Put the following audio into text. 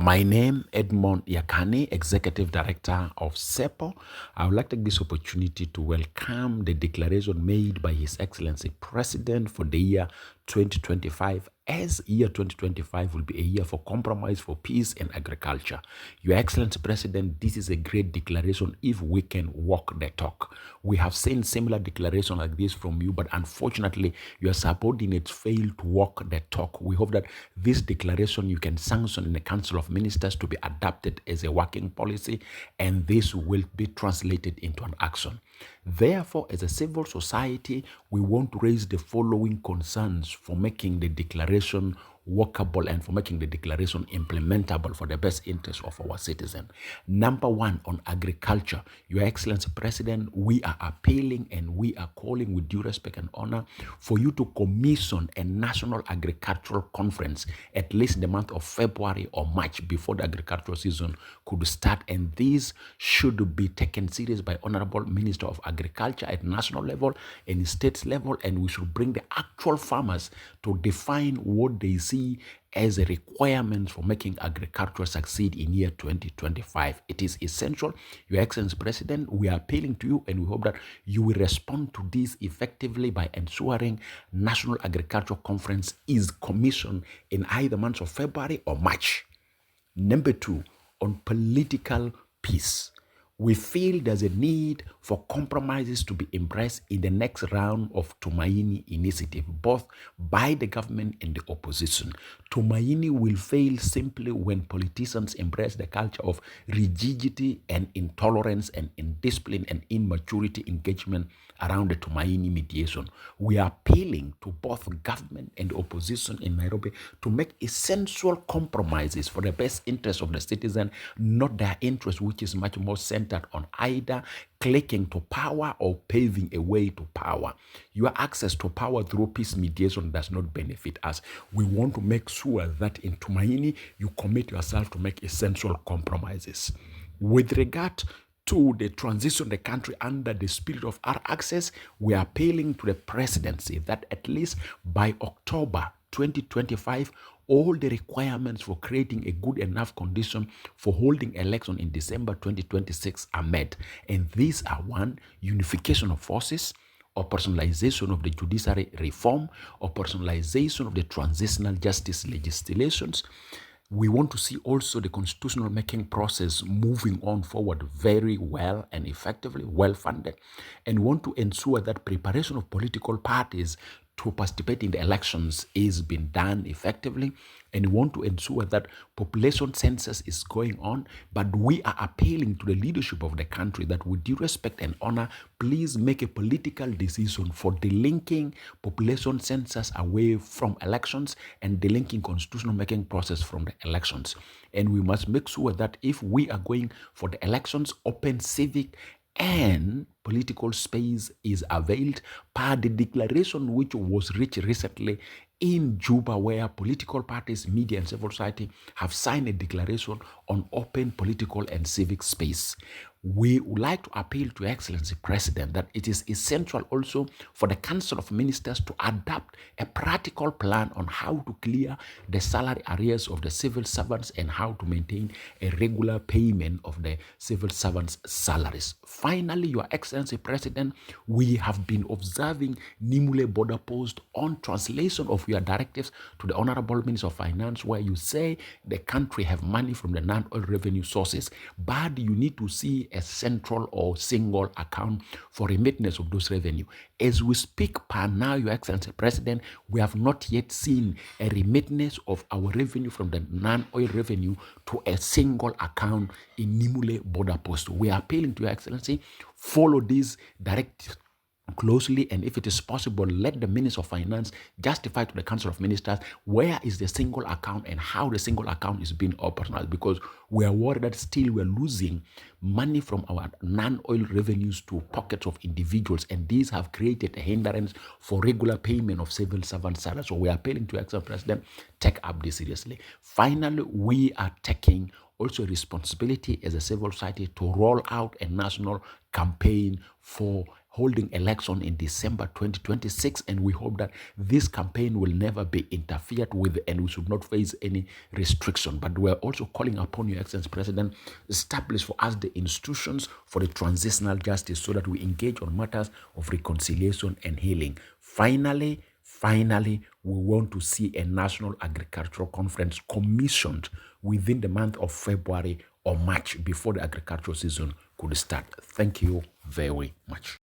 My name, Edmund Yakani, Executive Director of CEPO. I would like to take this opportunity to welcome the declaration made by His Excellency President for the year 2025, as year 2025 will be a year for compromise, for peace and agriculture. Your Excellency President, this is a great declaration if we can walk the talk. We have seen similar declaration like this from you, but unfortunately, your subordinates failed to walk the talk. We hope that this declaration you can sanction in the Council of Ministers to be adopted as a working policy, and this will be translated into an action. Therefore, as a civil society, we want to raise the following concerns for making the declaration workable and for making the declaration implementable for the best interest of our citizens. Number one, on agriculture. Your Excellency President, we are appealing and we are calling with due respect and honor for you to commission a national agricultural conference at least in the month of February or March before the agricultural season could start. And these should be taken serious by Honorable Minister of Agriculture at national level and state level, and we should bring the actual farmers to define what they see as a requirement for making agriculture succeed in year 2025. It is essential. Your Excellency President, we are appealing to you and we hope that you will respond to this effectively by ensuring National Agricultural Conference is commissioned in either months of February or March. Number two, on political peace. We feel there's a need for compromises to be embraced in the next round of Tumaini initiative, both by the government and the opposition. Tumaini will fail simply when politicians embrace the culture of rigidity and intolerance and indiscipline and immaturity engagement around the Tumaini mediation. We are appealing to both government and the opposition in Nairobi to make essential compromises for the best interest of the citizen, not their interest, which is much more centered on either clicking to power or paving a way to power. Your access to power through peace mediation does not benefit us. We want to make sure that in Tumaini, you commit yourself to make essential compromises. With regard to the transition of the country under the spirit of our access, we are appealing to the presidency that at least by October 2025, all the requirements for creating a good enough condition for holding election in December 2026 are met. And these are: one, unification of forces, operationalization of the judiciary reform, operationalization of the transitional justice legislations. We want to see also the constitutional making process moving on forward very well and effectively, well funded, and want to ensure that preparation of political parties to participate in the elections is being done effectively, and want to ensure that population census is going on. But we are appealing to the leadership of the country that with due respect and honor, please make a political decision for delinking population census away from elections and delinking constitutional making process from the elections. And we must make sure that if we are going for the elections, open, civic, and political space is availed per the declaration which was reached recently in Juba, where political parties, media, and civil society have signed a declaration on open political and civic space. We would like to appeal to Your Excellency President that it is essential also for the Council of Ministers to adopt a practical plan on how to clear the salary arrears of the civil servants and how to maintain a regular payment of the civil servants' salaries. Finally, Your Excellency President, we have been observing Nimule border post on translation of your directives to the Honorable Minister of Finance, where you say the country have money from the non-oil revenue sources, but you need to see a central or single account for remittance of those revenue. As we speak per now, Your Excellency President, we have not yet seen a remittance of our revenue from the non-oil revenue to a single account in Nimule border post. We are appealing to Your Excellency, follow these directives closely, and if it is possible, let the Minister of Finance justify to the Council of Ministers where is the single account and how the single account is being operationalized, because we are worried that still we're losing money from our non-oil revenues to pockets of individuals, and these have created a hindrance for regular payment of civil servant salaries. So we are appealing to Excellency President, take up this seriously. Finally, we are taking also responsibility as a civil society to roll out a national campaign for holding election in December 2026, and we hope that this campaign will never be interfered with and we should not face any restriction. But we are also calling upon Your Excellency President, establish for us the institutions for the transitional justice so that we engage on matters of reconciliation and healing. Finally, we want to see a national agricultural conference commissioned within the month of February or March before the agricultural season could start. Thank you very much.